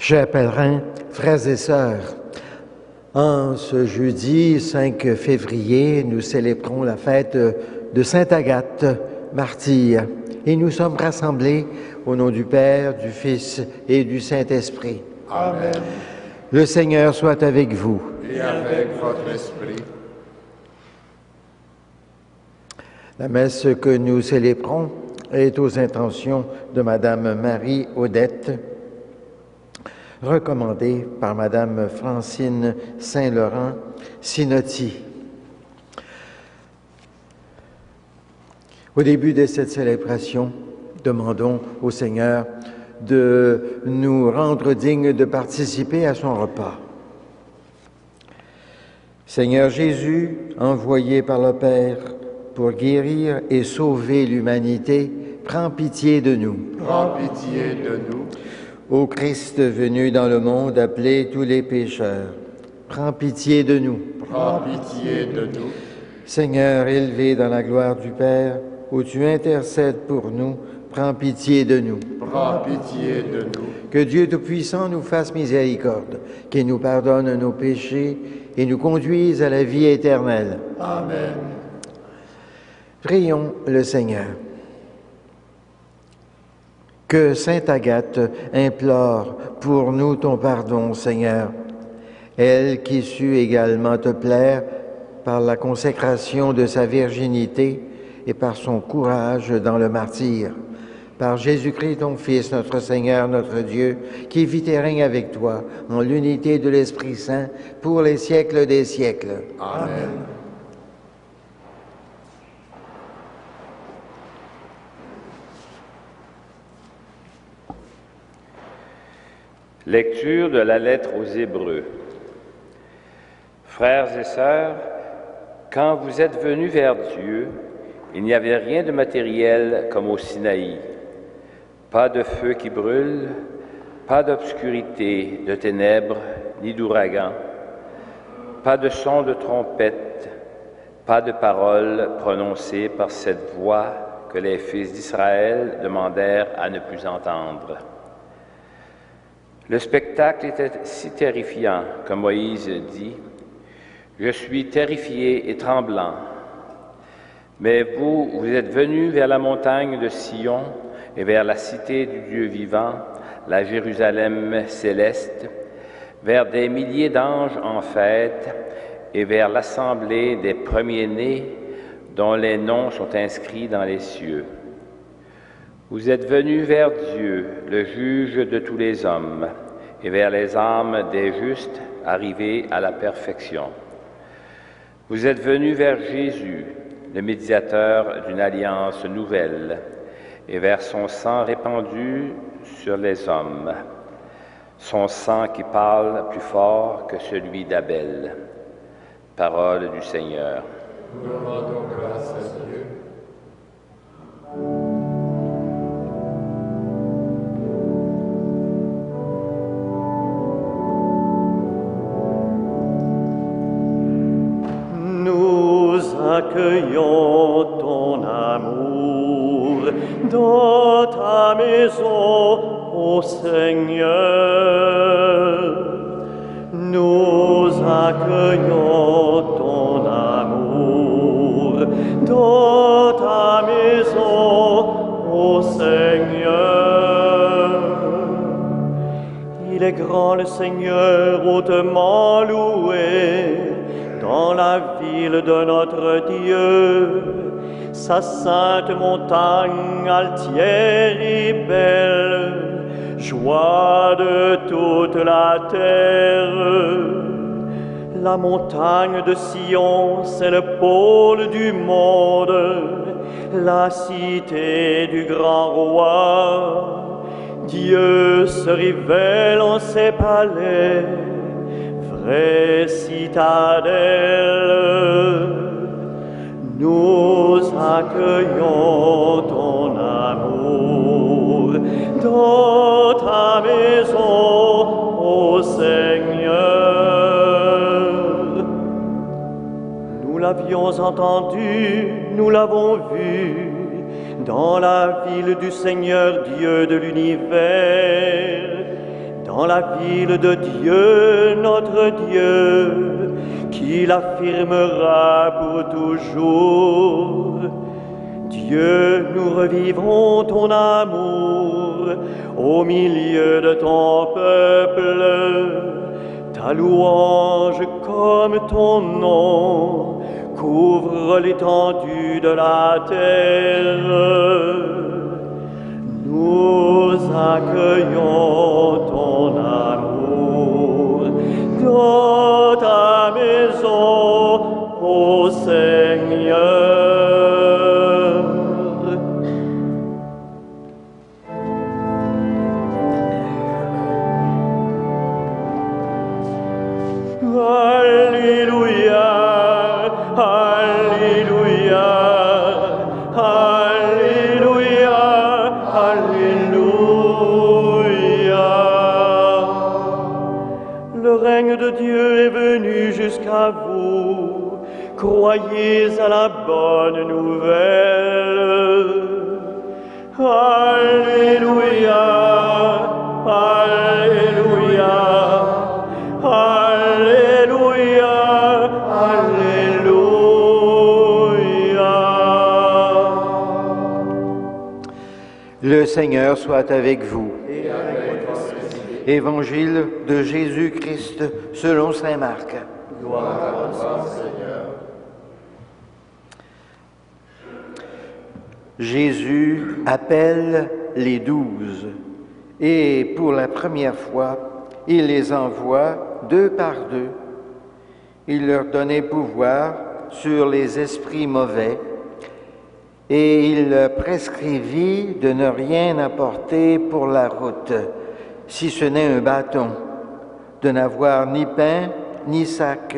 Chers pèlerins, frères et sœurs, en ce jeudi 5 février, nous célébrons la fête de Sainte Agathe, martyre, et nous sommes rassemblés au nom du Père, du Fils et du Saint-Esprit. Amen. Le Seigneur soit avec vous. Et avec votre esprit. La messe que nous célébrons est aux intentions de Madame Marie Odette, recommandée par Madame Francine Saint-Laurent Sinotti. Au début de cette célébration, demandons au Seigneur de nous rendre dignes de participer à son repas. Seigneur Jésus, envoyé par le Père pour guérir et sauver l'humanité, prends pitié de nous. Prends pitié de nous. Ô Christ venu dans le monde appeler tous les pécheurs, prends pitié de nous. Prends pitié de nous. Seigneur élevé dans la gloire du Père, où tu intercèdes pour nous, prends pitié de nous. Prends pitié de nous. Que Dieu Tout-Puissant nous fasse miséricorde, qu'il nous pardonne nos péchés et nous conduise à la vie éternelle. Amen. Prions le Seigneur. Que Sainte Agathe implore pour nous ton pardon, Seigneur, elle qui sut également te plaire par la consécration de sa virginité et par son courage dans le martyre. Par Jésus-Christ, ton Fils, notre Seigneur, notre Dieu, qui vit et règne avec toi en l'unité de l'Esprit Saint pour les siècles des siècles. Amen. Lecture de la lettre aux Hébreux. Frères et sœurs, quand vous êtes venus vers Dieu, il n'y avait rien de matériel comme au Sinaï. Pas de feu qui brûle, pas d'obscurité, de ténèbres, ni d'ouragan, pas de son de trompette, pas de paroles prononcées par cette voix que les fils d'Israël demandèrent à ne plus entendre. Le spectacle était si terrifiant que Moïse dit « Je suis terrifié et tremblant. Mais vous êtes venus vers la montagne de Sion et vers la cité du Dieu vivant, la Jérusalem céleste, vers des milliers d'anges en fête et vers l'assemblée des premiers-nés dont les noms sont inscrits dans les cieux. Vous êtes venus vers Dieu, le juge de tous les hommes, et vers les âmes des justes arrivés à la perfection. Vous êtes venus vers Jésus, le médiateur d'une alliance nouvelle, et vers son sang répandu sur les hommes, son sang qui parle plus fort que celui d'Abel. Parole du Seigneur. Nous rendons grâce à Dieu. Accueillons ton amour dans ta maison, ô Seigneur. Nous accueillons ton amour dans ta maison, ô Seigneur. Il est grand le Seigneur, hautement loué dans la ville de notre Dieu, sa sainte montagne altière et belle, joie de toute la terre. La montagne de Sion, c'est le pôle du monde, la cité du grand roi. Dieu se révèle en ses palais, vraie citadelle. Nous accueillons ton amour dans ta maison, ô Seigneur. Nous l'avions entendu, nous l'avons vu, dans la ville du Seigneur Dieu de l'univers. dans la ville de Dieu, notre Dieu, qui l'affirmera pour toujours. Dieu, nous revivons ton amour au milieu de ton peuple. Ta louange comme ton nom couvre l'étendue de la terre. Nous accueillons ton amour dans ta maison, ô Seigneur. Alléluia, Alléluia, Alléluia, Alléluia. Le règne de Dieu est venu jusqu'à vous. Croyez à la bonne nouvelle. Alléluia, Alléluia, Alléluia, Alléluia. Le Seigneur soit avec vous. Évangile de Jésus-Christ selon saint Marc. Gloire à toi, Seigneur. Jésus appelle les 12 et pour la première fois, il les envoie 2 par 2. Il leur donnait pouvoir sur les esprits mauvais et il leur prescrivit de ne rien apporter pour la route, si ce n'est un bâton, de n'avoir ni pain, ni sac,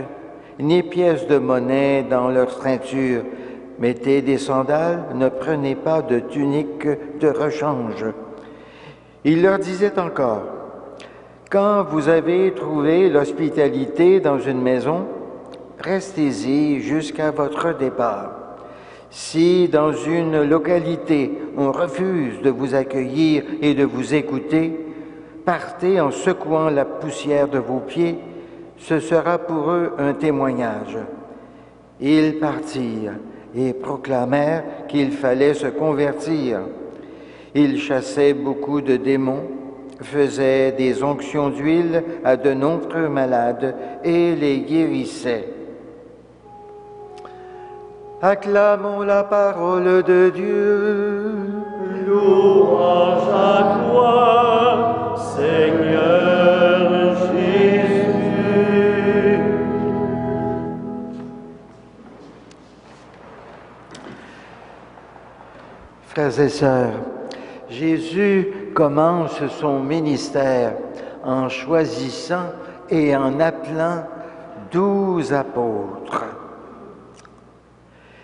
ni pièces de monnaie dans leur ceinture. Mettez des sandales, ne prenez pas de tunique de rechange. Il leur disait encore, quand vous avez trouvé l'hospitalité dans une maison, restez-y jusqu'à votre départ. Si dans une localité on refuse de vous accueillir et de vous écouter, partez en secouant la poussière de vos pieds, ce sera pour eux un témoignage. Ils partirent et proclamèrent qu'il fallait se convertir. Ils chassaient beaucoup de démons, faisaient des onctions d'huile à de nombreux malades et les guérissaient. Acclamons la parole de Dieu. Louange à toi, Seigneur Jésus. Frères et sœurs, Jésus commence son ministère en choisissant et en appelant 12 apôtres.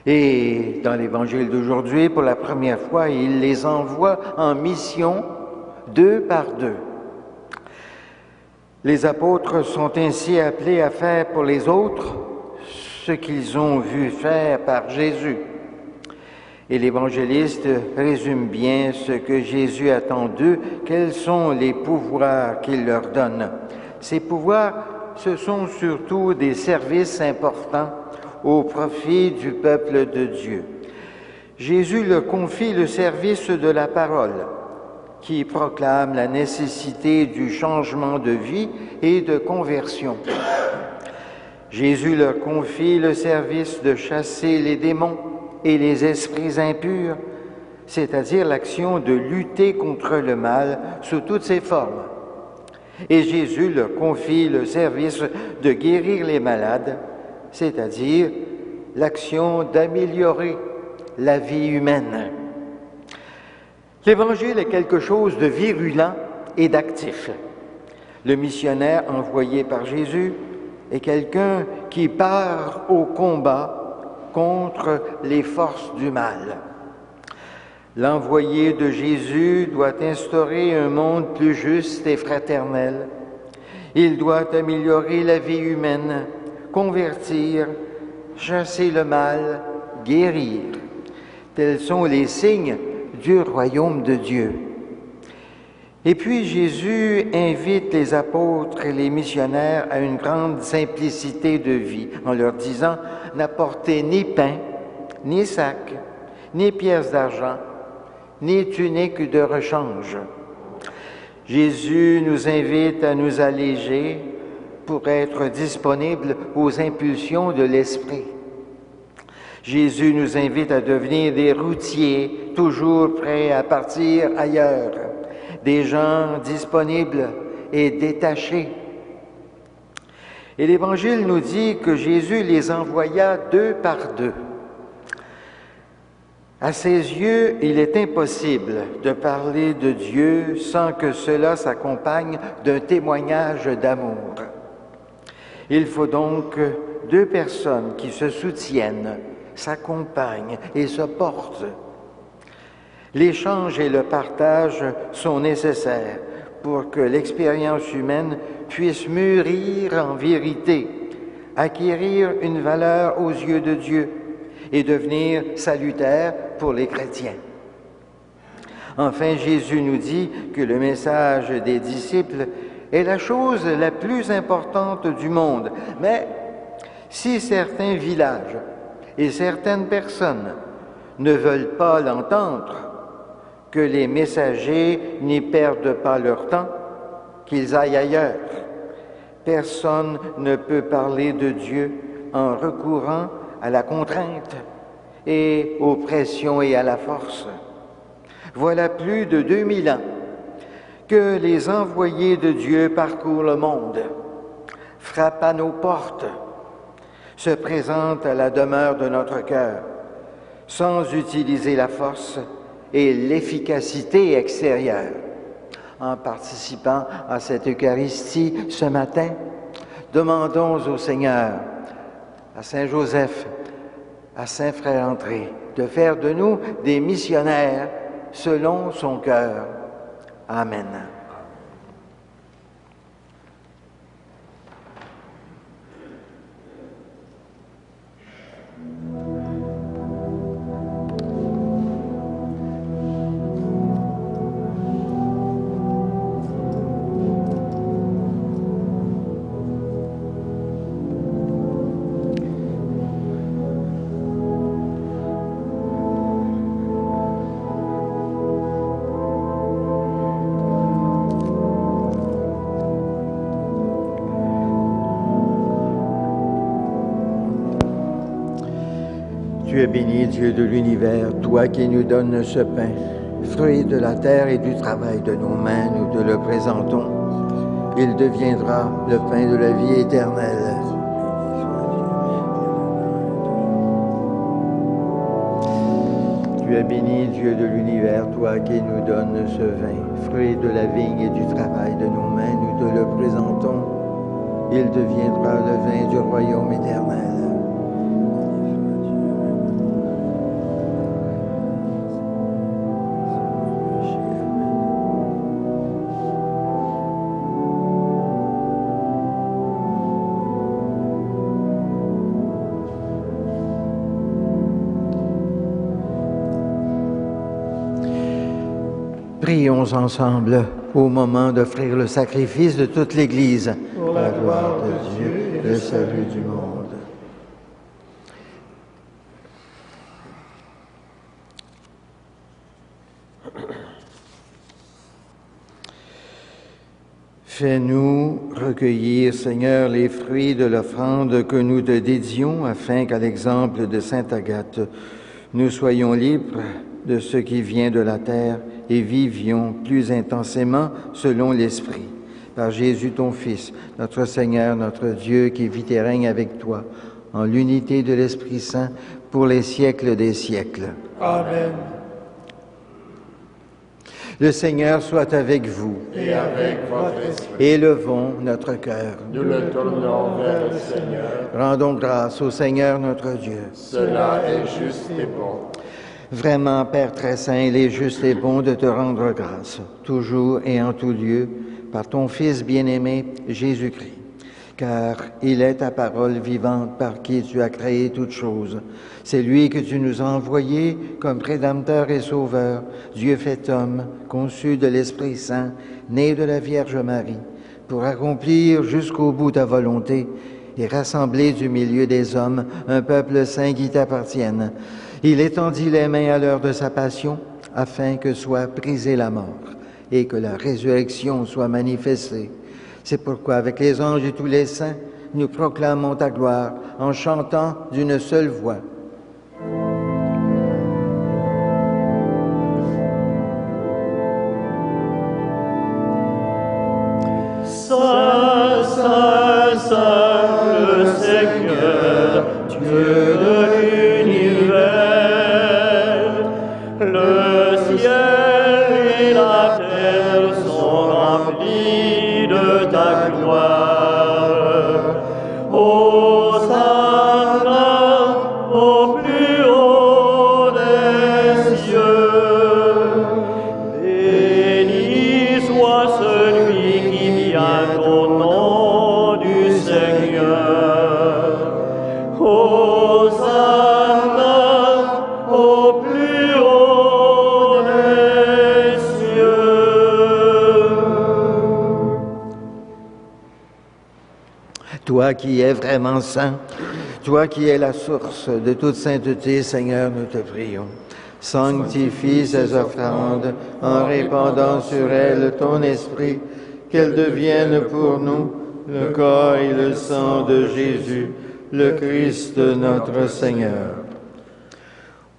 Et dans l'évangile d'aujourd'hui, pour la première fois, il les envoie en mission 2 par 2. Les apôtres sont ainsi appelés à faire pour les autres ce qu'ils ont vu faire par Jésus. Et l'évangéliste résume bien ce que Jésus attend d'eux, quels sont les pouvoirs qu'il leur donne. Ces pouvoirs, ce sont surtout des services importants au profit du peuple de Dieu. Jésus leur confie le service de la parole, qui proclame la nécessité du changement de vie et de conversion. Jésus leur confie le service de chasser les démons et les esprits impurs, c'est-à-dire l'action de lutter contre le mal sous toutes ses formes. Et Jésus leur confie le service de guérir les malades, c'est-à-dire l'action d'améliorer la vie humaine. L'Évangile est quelque chose de virulent et d'actif. Le missionnaire envoyé par Jésus est quelqu'un qui part au combat contre les forces du mal. L'envoyé de Jésus doit instaurer un monde plus juste et fraternel. Il doit améliorer la vie humaine, convertir, chasser le mal, guérir. Tels sont les signes du royaume de Dieu. Et puis Jésus invite les apôtres et les missionnaires à une grande simplicité de vie en leur disant « N'apportez ni pain, ni sac, ni pièces d'argent, ni tunique de rechange. » Jésus nous invite à nous alléger pour être disponibles aux impulsions de l'Esprit. Jésus nous invite à devenir des routiers, toujours prêts à partir ailleurs, des gens disponibles et détachés. Et l'Évangile nous dit que Jésus les envoya 2 par 2. À ses yeux, il est impossible de parler de Dieu sans que cela s'accompagne d'un témoignage d'amour. Il faut donc 2 personnes qui se soutiennent, s'accompagnent et se portent. L'échange et le partage sont nécessaires pour que l'expérience humaine puisse mûrir en vérité, acquérir une valeur aux yeux de Dieu et devenir salutaire pour les chrétiens. Enfin, Jésus nous dit que le message des disciples est la chose la plus importante du monde. Mais si certains villages et certaines personnes ne veulent pas l'entendre, que les messagers n'y perdent pas leur temps, qu'ils aillent ailleurs. Personne ne peut parler de Dieu en recourant à la contrainte et aux pressions et à la force. Voilà plus de 2000 ans que les envoyés de Dieu parcourent le monde, frappent à nos portes, se présentent à la demeure de notre cœur, sans utiliser la force et l'efficacité extérieure. En participant à cette Eucharistie ce matin, demandons au Seigneur, à Saint Joseph, à Saint Frère André, de faire de nous des missionnaires selon son cœur. Amen. Tu es béni, Dieu de l'univers, toi qui nous donnes ce pain, fruit de la terre et du travail de nos mains, nous te le présentons. Il deviendra le pain de la vie éternelle. Tu es béni, Dieu de l'univers, toi qui nous donnes ce vin, fruit de la vigne et du travail de nos mains, nous te le présentons. Il deviendra le vin du royaume éternel. Prions ensemble au moment d'offrir le sacrifice de toute l'Église. Pour la gloire de Dieu et le salut du monde. Fais-nous recueillir, Seigneur, les fruits de l'offrande que nous te dédions, afin qu'à l'exemple de sainte Agathe, nous soyons libres de ce qui vient de la terre et vivions plus intensément selon l'Esprit. Par Jésus, ton Fils, notre Seigneur, notre Dieu, qui vit et règne avec toi, en l'unité de l'Esprit Saint, pour les siècles des siècles. Amen. Le Seigneur soit avec vous. Et avec votre esprit. Élevons notre cœur. Nous le tournons vers le Seigneur. Rendons grâce au Seigneur notre Dieu. Cela est juste et bon. Vraiment, Père très saint, il est juste et bon de te rendre grâce, toujours et en tout lieu, par ton Fils bien-aimé, Jésus-Christ, car il est ta parole vivante par qui tu as créé toutes choses. C'est lui que tu nous as envoyé comme Rédempteur et Sauveur, Dieu fait homme, conçu de l'Esprit Saint, né de la Vierge Marie, pour accomplir jusqu'au bout ta volonté et rassembler du milieu des hommes un peuple saint qui t'appartienne. Il étendit les mains à l'heure de sa passion, afin que soit brisée la mort et que la résurrection soit manifestée. C'est pourquoi, avec les anges et tous les saints, nous proclamons ta gloire en chantant d'une seule voix. Saint, Saint, Saint, le Seigneur, Dieu de l'univers, le ciel et la terre sont remplis de ta gloire. Hosanna au plus haut des cieux. Béni soit celui qui vient au nom du Seigneur. Hosanna au plus haut des cieux. Toi qui es vraiment saint, toi qui es la source de toute sainteté, Seigneur, nous te prions. Sanctifie ces offrandes en répandant sur elles ton esprit, qu'elles deviennent pour nous le corps et le sang de Jésus, le Christ notre Seigneur.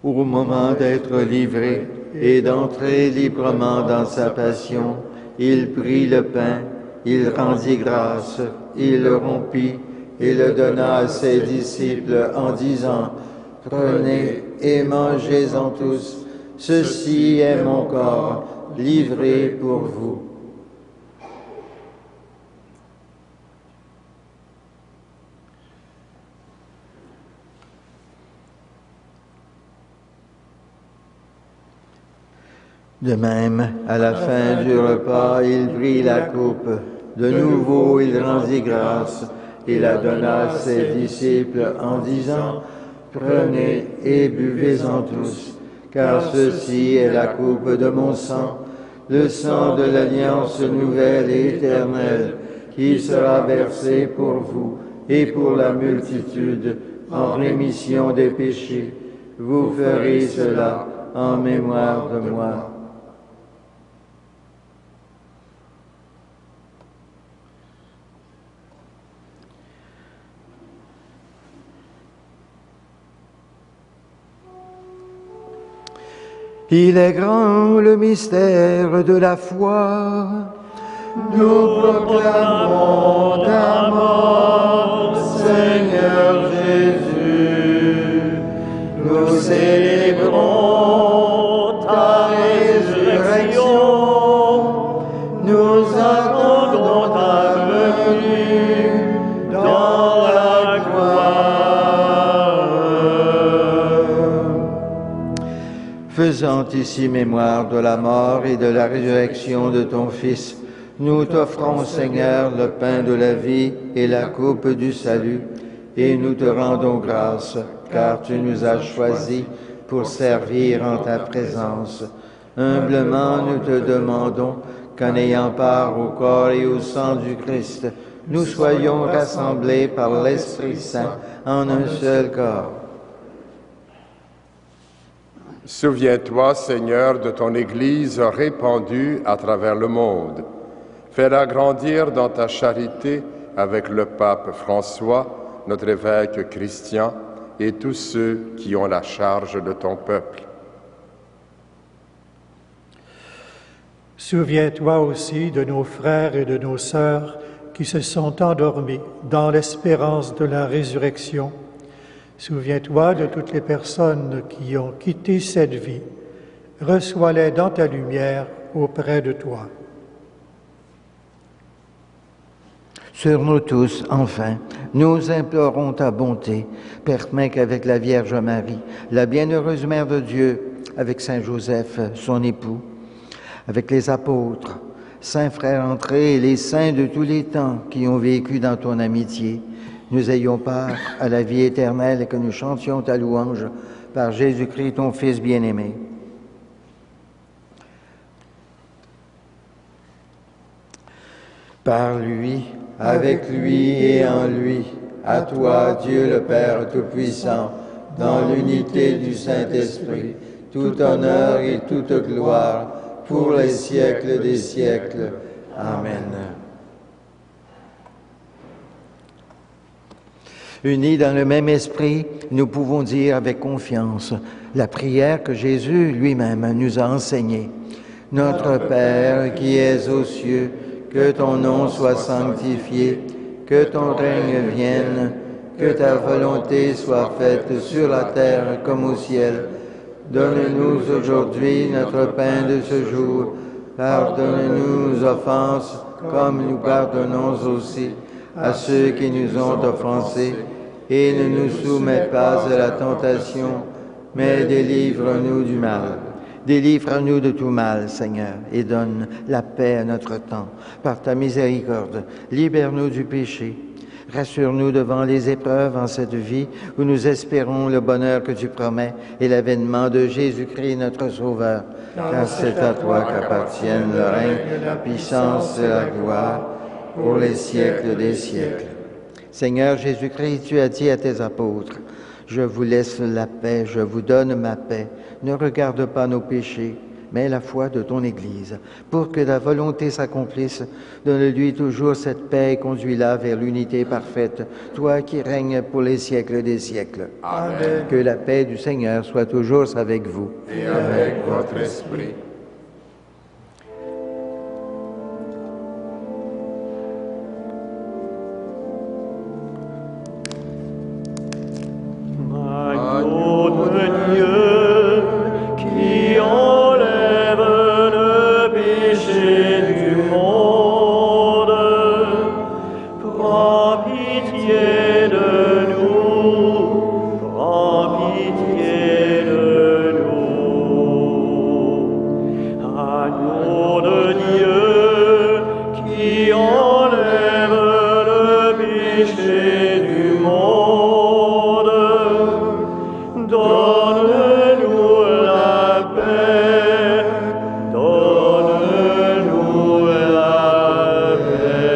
Au moment d'être livré et d'entrer librement dans sa passion, il prit le pain, il rendit grâce, il le rompit et le donna à ses disciples en disant: « Prenez et mangez-en tous, ceci est mon corps, livré pour vous. » De même, à la fin du repas, il prit la coupe. De nouveau, il rendit grâce et la donna à ses disciples en disant: « Prenez et buvez-en tous, car ceci est la coupe de mon sang, le sang de l'alliance nouvelle et éternelle, qui sera versé pour vous et pour la multitude en rémission des péchés. Vous ferez cela en mémoire de moi. » Il est grand le mystère de la foi. Nous proclamons ta mort, Seigneur Jésus. Nous célébrons ta résurrection. Nous attendons ta venue dans la gloire. Faisant ici mémoire de la mort et de la résurrection de ton Fils, nous t'offrons, Seigneur, le pain de la vie et la coupe du salut, et nous te rendons grâce, car tu nous as choisis pour servir en ta présence. Humblement, nous te demandons qu'en ayant part au corps et au sang du Christ, nous soyons rassemblés par l'Esprit Saint en un seul corps. Souviens-toi, Seigneur, de ton Église répandue à travers le monde. Fais-la grandir dans ta charité avec le pape François, notre évêque Christian, et tous ceux qui ont la charge de ton peuple. Souviens-toi aussi de nos frères et de nos sœurs qui se sont endormis dans l'espérance de la résurrection. Souviens-toi de toutes les personnes qui ont quitté cette vie. Reçois-les dans ta lumière auprès de toi. Sur nous tous, enfin, nous implorons ta bonté. Permets qu'avec la Vierge Marie, la bienheureuse Mère de Dieu, avec Saint Joseph, son époux, avec les apôtres, saints frères entrés et les saints de tous les temps qui ont vécu dans ton amitié, nous ayons part à la vie éternelle et que nous chantions ta louange par Jésus-Christ, ton Fils bien-aimé. Par lui, avec lui et en lui, à toi, Dieu le Père Tout-Puissant, dans l'unité du Saint-Esprit, tout honneur et toute gloire, pour les siècles des siècles. Amen. Unis dans le même esprit, nous pouvons dire avec confiance la prière que Jésus lui-même nous a enseignée. Notre Père qui es aux cieux, que ton nom soit sanctifié, que ton règne vienne, que ta volonté soit faite sur la terre comme au ciel. Donne-nous aujourd'hui notre pain de ce jour. Pardonne-nous nos offenses, comme nous pardonnons aussi à ceux qui nous ont offensés. Et ne nous soumets pas à la tentation, mais délivre-nous du mal. Délivre-nous de tout mal, Seigneur, et donne la paix à notre temps. Par ta miséricorde, libère-nous du péché. Rassure-nous devant les épreuves en cette vie où nous espérons le bonheur que tu promets et l'avènement de Jésus-Christ, notre Sauveur. Car c'est à toi qu'appartiennent le règne, la puissance et la gloire pour les siècles des siècles. Seigneur Jésus-Christ, tu as dit à tes apôtres, « Je vous laisse la paix, je vous donne ma paix. Ne regarde pas nos péchés, mais la foi de ton Église. Pour que ta volonté s'accomplisse, donne-lui toujours cette paix et conduis-la vers l'unité parfaite, toi qui règnes pour les siècles des siècles. Amen. Que la paix du Seigneur soit toujours avec vous. Et avec votre esprit. Agneau de Dieu, qui enlève le péché du monde, prends pitié de nous, prends pitié de nous. Agneau de Dieu, qui enlève le péché du monde, donne-nous la paix, donne-nous la paix.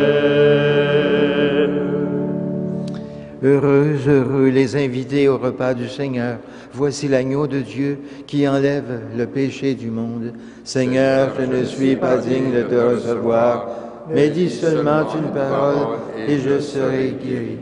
Heureux les invités au repas du Seigneur. Voici l'agneau de Dieu qui enlève le péché du monde. Seigneur, je ne suis pas digne de te recevoir, mais dis seulement une parole et je serai guéri.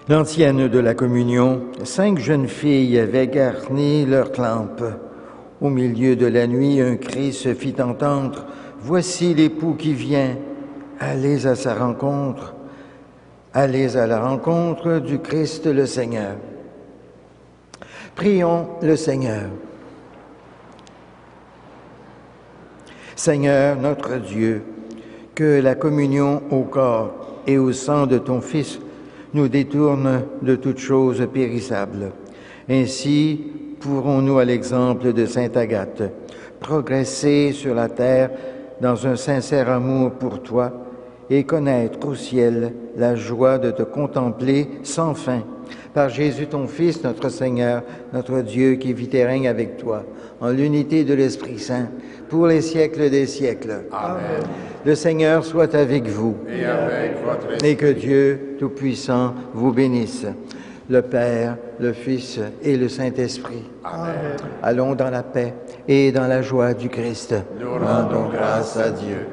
L'ancienne de la communion, 5 jeunes filles avaient garni leurs lampes. Au milieu de la nuit, un cri se fit entendre. « Voici l'époux qui vient, allez à sa rencontre. » Allez à la rencontre du Christ le Seigneur. Prions le Seigneur. Seigneur notre Dieu, que la communion au corps et au sang de ton Fils nous détourne de toute chose périssable. Ainsi pourrons-nous, à l'exemple de sainte Agathe, progresser sur la terre dans un sincère amour pour toi et connaître au ciel la joie de te contempler sans fin. Par Jésus ton Fils, notre Seigneur, notre Dieu, qui vit et règne avec toi, en l'unité de l'Esprit Saint, pour les siècles des siècles. Amen. Le Seigneur soit avec vous. Et avec votre esprit. Et que Dieu Tout-Puissant vous bénisse, le Père, le Fils et le Saint-Esprit. Amen. Allons dans la paix et dans la joie du Christ. Nous rendons grâce à Dieu.